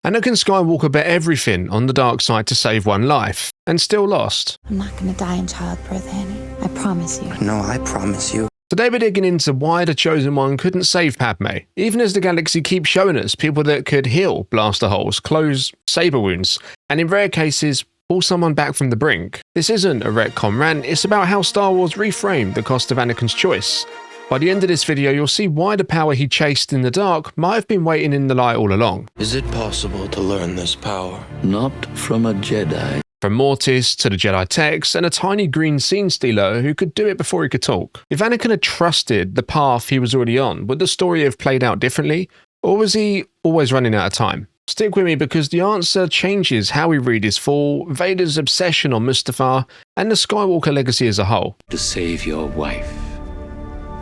Anakin Skywalker bet everything on the dark side to save one life, and still lost. I'm not gonna die in childbirth, Annie. I promise you. No, I promise you. Today we're digging into why the Chosen One couldn't save Padme, even as the galaxy keeps showing us people that could heal blaster holes, close saber wounds, and in rare cases, pull someone back from the brink. This isn't a retcon rant, it's about how Star Wars reframed the cost of Anakin's choice. By the end of this video, you'll see why the power he chased in the dark might have been waiting in the light all along. Is it possible to learn this power? Not from a Jedi. From Mortis to the Jedi techs and a tiny green scene stealer who could do it before he could talk. If Anakin had trusted the path he was already on, would the story have played out differently? Or was he always running out of time? Stick with me because the answer changes how we read his fall, Vader's obsession on Mustafar, and the Skywalker legacy as a whole. To save your wife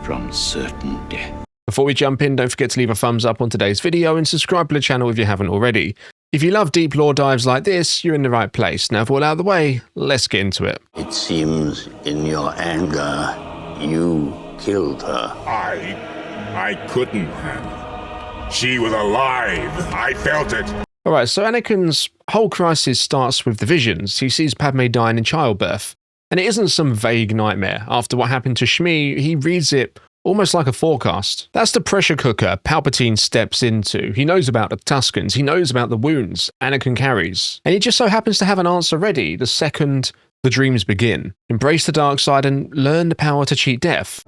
from certain death. Before we jump in, don't forget to leave a thumbs up on today's video and subscribe to the channel if you haven't already. If you love deep lore dives like this, you're in the right place. Now, with all out of the way, let's get into it. It seems in your anger, you killed her. I couldn't have. She was alive. I felt it. Alright, so Anakin's whole crisis starts with the visions. He sees Padme dying in childbirth. And it isn't some vague nightmare. After what happened to Shmi, he reads it almost like a forecast. That's the pressure cooker Palpatine steps into. He knows about the Tuscans, he knows about the wounds Anakin carries, and he just so happens to have an answer ready the second the dreams begin. Embrace the dark side and learn the power to cheat death.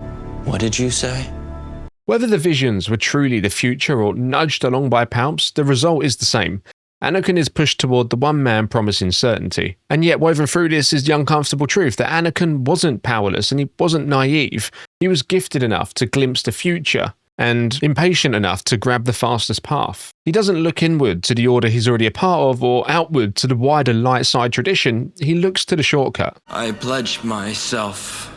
What did you say? Whether the visions were truly the future or nudged along by Palps, the result is the same. Anakin is pushed toward the one man promising certainty. And yet woven through this is the uncomfortable truth that Anakin wasn't powerless and he wasn't naive. He was gifted enough to glimpse the future and impatient enough to grab the fastest path. He doesn't look inward to the order he's already a part of or outward to the wider light side tradition. He looks to the shortcut. I pledge myself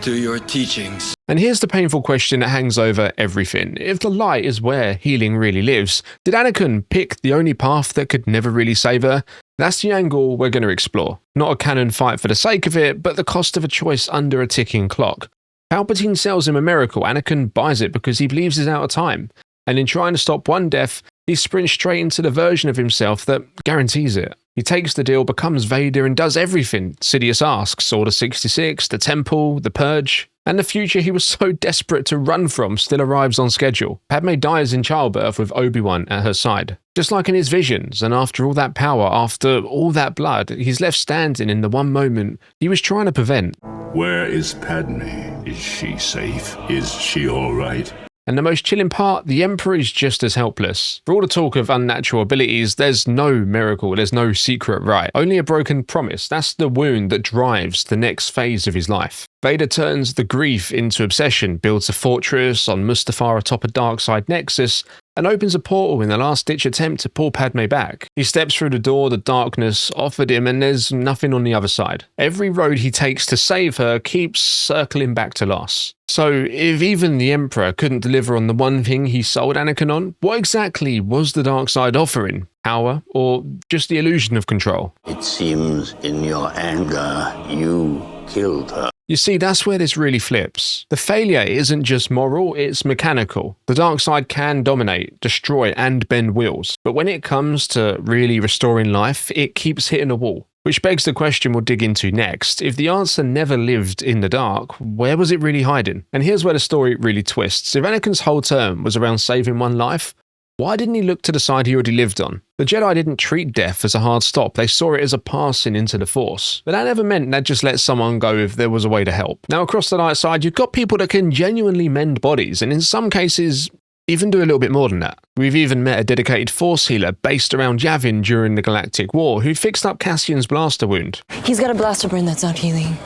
to your teachings. And here's the painful question that hangs over everything. If the light is where healing really lives, did Anakin pick the only path that could never really save her? That's the angle we're going to explore. Not a canon fight for the sake of it, but the cost of a choice under a ticking clock. Palpatine sells him a miracle, Anakin buys it because he believes he's out of time. And in trying to stop one death, he sprints straight into the version of himself that guarantees it. He takes the deal, becomes Vader, and does everything Sidious asks. Order 66, the Temple, the Purge. And the future he was so desperate to run from still arrives on schedule. Padme dies in childbirth with Obi-Wan at her side. Just like in his visions, and after all that power, after all that blood, he's left standing in the one moment he was trying to prevent. Where is Padme? Is she safe? Is she all right? And the most chilling part, the Emperor is just as helpless. For all the talk of unnatural abilities, there's no miracle, there's no secret right. Only a broken promise. That's the wound that drives the next phase of his life. Vader turns the grief into obsession, builds a fortress on Mustafar atop a dark side nexus, and opens a portal in the last-ditch attempt to pull Padme back. He steps through the door the darkness offered him, and there's nothing on the other side. Every road he takes to save her keeps circling back to loss. So, if even the Emperor couldn't deliver on the one thing he sold Anakin on, what exactly was the dark side offering? Power, or just the illusion of control? It seems in your anger, you killed her. You see, that's where this really flips. The failure isn't just moral, it's mechanical. The dark side can dominate, destroy, and bend wheels. But when it comes to really restoring life, it keeps hitting a wall. Which begs the question we'll dig into next. If the answer never lived in the dark, where was it really hiding? And here's where the story really twists. If Anakin's whole term was around saving one life, why didn't he look to the side he already lived on? The Jedi didn't treat death as a hard stop, they saw it as a passing into the Force. But that never meant they'd just let someone go if there was a way to help. Now across the light side, you've got people that can genuinely mend bodies, and in some cases, even do a little bit more than that. We've even met a dedicated Force healer based around Yavin during the Galactic War, who fixed up Cassian's blaster wound. He's got a blaster burn that's not healing.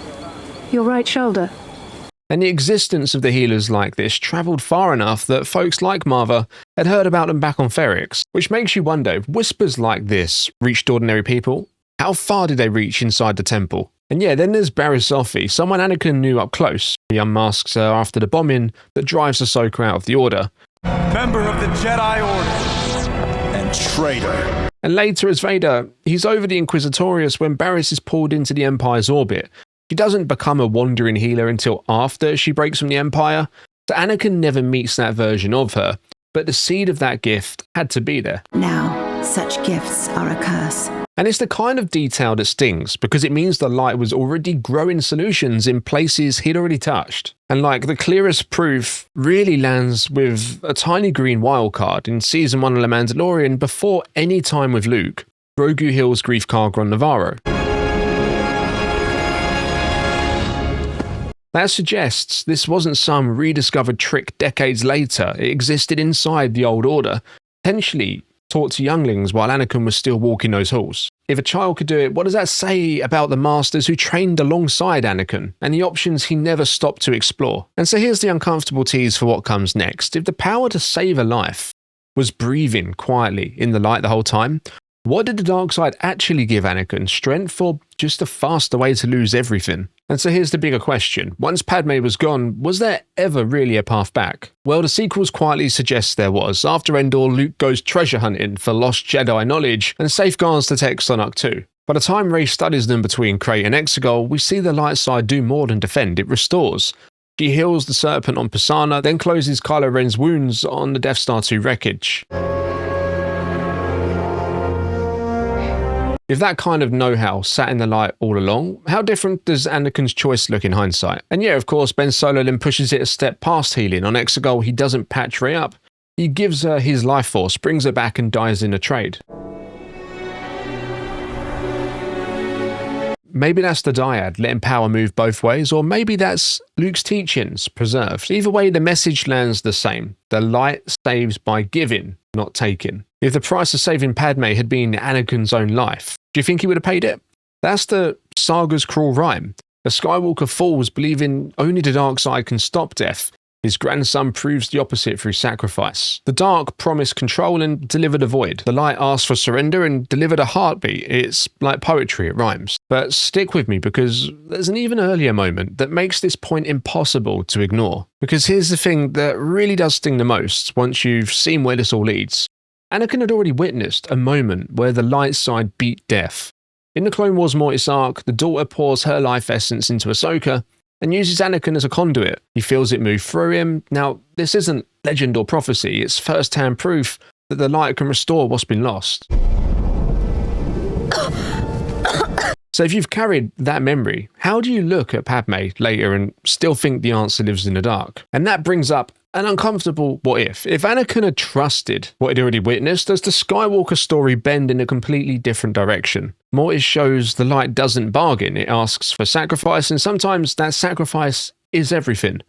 Your right shoulder. And the existence of the healers like this travelled far enough that folks like Marva had heard about them back on Ferrix, which makes you wonder if whispers like this reached ordinary people. How far did they reach inside the temple? And yeah, then there's Barriss Offee, someone Anakin knew up close. He unmasks her after the bombing that drives Ahsoka out of the Order. Member of the Jedi Order and traitor. And later as Vader, he's over the Inquisitorius when Barriss is pulled into the Empire's orbit. She doesn't become a wandering healer until after she breaks from the Empire, so Anakin never meets that version of her, but the seed of that gift had to be there. Now, Such gifts are a curse. And it's the kind of detail that stings, because it means the light was already growing solutions in places he'd already touched. And like, the clearest proof really lands with a tiny green wildcard in Season 1 of The Mandalorian before any time with Luke. Grogu heals Grief Karga on Navarro. That suggests this wasn't some rediscovered trick decades later. It existed inside the Old Order, potentially taught to younglings while Anakin was still walking those halls. If a child could do it, what does that say about the masters who trained alongside Anakin and the options he never stopped to explore? And so here's the uncomfortable tease for what comes next. If the power to save a life was breathing quietly in the light the whole time, what did the dark side actually give Anakin? Strength or just a faster way to lose everything? And so here's the bigger question. Once Padme was gone, was there ever really a path back? Well, the sequels quietly suggest there was. After Endor, Luke goes treasure hunting for lost Jedi knowledge and safeguards the texts on Ahch-To. By the time Rey studies them between Crate and Exegol, we see the light side do more than defend, it restores. She heals the serpent on Pisana, then closes Kylo Ren's wounds on the Death Star 2 wreckage. If that kind of know-how sat in the light all along, how different does Anakin's choice look in hindsight? And yeah, of course, Ben Solo then pushes it a step past healing. On Exegol, he doesn't patch Rey up. He gives her his life force, brings her back and dies in a trade. Maybe that's the dyad, letting power move both ways, or maybe that's Luke's teachings preserved. Either way, the message lands the same. The light saves by giving, not taking. If the price of saving Padme had been Anakin's own life, do you think he would have paid it? That's the saga's cruel rhyme. The Skywalker falls believing only the dark side can stop death. His grandson proves the opposite through sacrifice. The dark promised control and delivered a void. The light asked for surrender and delivered a heartbeat. It's like poetry, it rhymes. But stick with me, because there's an even earlier moment that makes this point impossible to ignore. Because here's the thing that really does sting the most once you've seen where this all leads. Anakin had already witnessed a moment where the light side beat death. In the Clone Wars Mortis arc, the daughter pours her life essence into Ahsoka and uses Anakin as a conduit. He feels it move through him. Now, this isn't legend or prophecy, it's first-hand proof that the light can restore what's been lost. So if you've carried that memory, how do you look at Padme later and still think the answer lives in the dark? And that brings up an uncomfortable what if. If Anakin had trusted what he'd already witnessed, does the Skywalker story bend in a completely different direction? Mortis shows the light doesn't bargain, it asks for sacrifice, and sometimes that sacrifice is everything.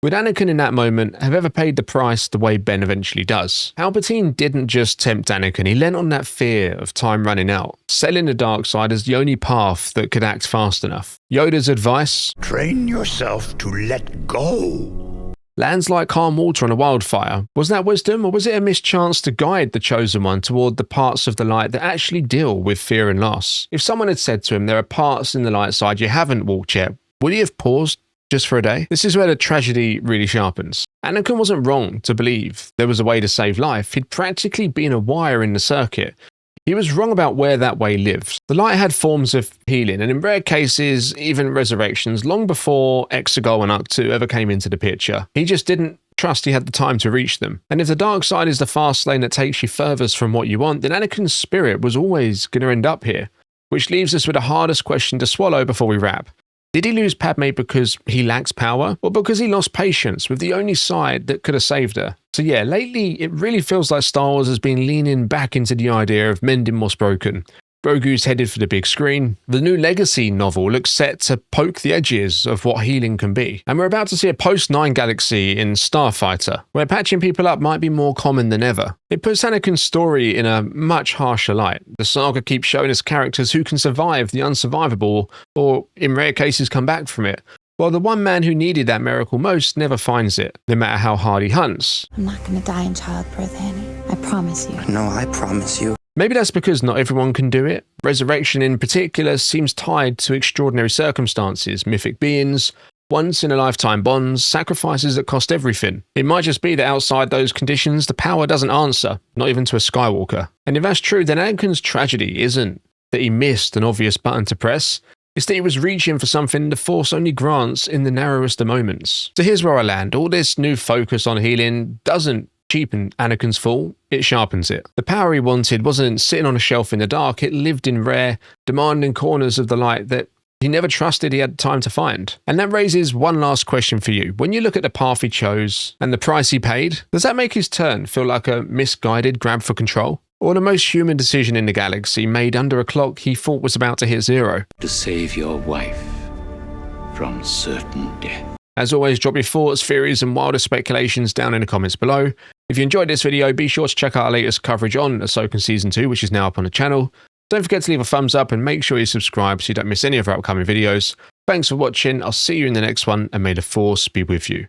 Would Anakin in that moment have ever paid the price the way Ben eventually does? Palpatine didn't just tempt Anakin, he lent on that fear of time running out, selling the dark side as the only path that could act fast enough. Yoda's advice, Train yourself to let go. lands like calm water on a wildfire. Was that wisdom, or was it a mischance to guide the Chosen One toward the parts of the light that actually deal with fear and loss? If someone had said to him, there are parts in the light side you haven't walked yet, would he have paused just for a day? This is where the tragedy really sharpens. Anakin wasn't wrong to believe there was a way to save life. He'd practically been a wire in the circuit. He was wrong about where that way lived. The light had forms of healing, and in rare cases, even resurrections, long before Exegol and Ahch-To ever came into the picture. He just didn't trust he had the time to reach them. And if the dark side is the fast lane that takes you furthest from what you want, then Anakin's spirit was always going to end up here. Which leaves us with the hardest question to swallow before we wrap. Did he lose Padme because he lacks power, or because he lost patience with the only side that could have saved her? So yeah, lately it really feels like Star Wars has been leaning back into the idea of mending what's broken. Grogu's headed for the big screen. The new Legacy novel looks set to poke the edges of what healing can be. And we're about to see a post-9 galaxy in Starfighter, where patching people up might be more common than ever. It puts Anakin's story in a much harsher light. The saga keeps showing us characters who can survive the unsurvivable, or in rare cases come back from it, while the one man who needed that miracle most never finds it, no matter how hard he hunts. I'm not gonna die in childbirth, Annie. I promise you. No, I promise you. Maybe that's because not everyone can do it. Resurrection in particular seems tied to extraordinary circumstances, mythic beings, once-in-a-lifetime bonds, sacrifices that cost everything. It might just be that outside those conditions, the power doesn't answer, not even to a Skywalker. And if that's true, then Anakin's tragedy isn't that he missed an obvious button to press. It's that he was reaching for something the Force only grants in the narrowest of moments. So here's where I land. All this new focus on healing doesn't cheapen Anakin's fall, it sharpens it. The power he wanted wasn't sitting on a shelf in the dark, it lived in rare, demanding corners of the light that he never trusted he had time to find. And that raises one last question for you. When you look at the path he chose and the price he paid, does that make his turn feel like a misguided grab for control? Or the most human decision in the galaxy made under a clock he thought was about to hit zero? To save your wife from certain death. As always, drop your thoughts, theories, and wildest speculations down in the comments below. If you enjoyed this video, be sure to check out our latest coverage on Ahsoka Season 2, which is now up on the channel. Don't forget to leave a thumbs up and make sure you subscribe so you don't miss any of our upcoming videos. Thanks for watching, I'll see you in the next one, and may the Force be with you.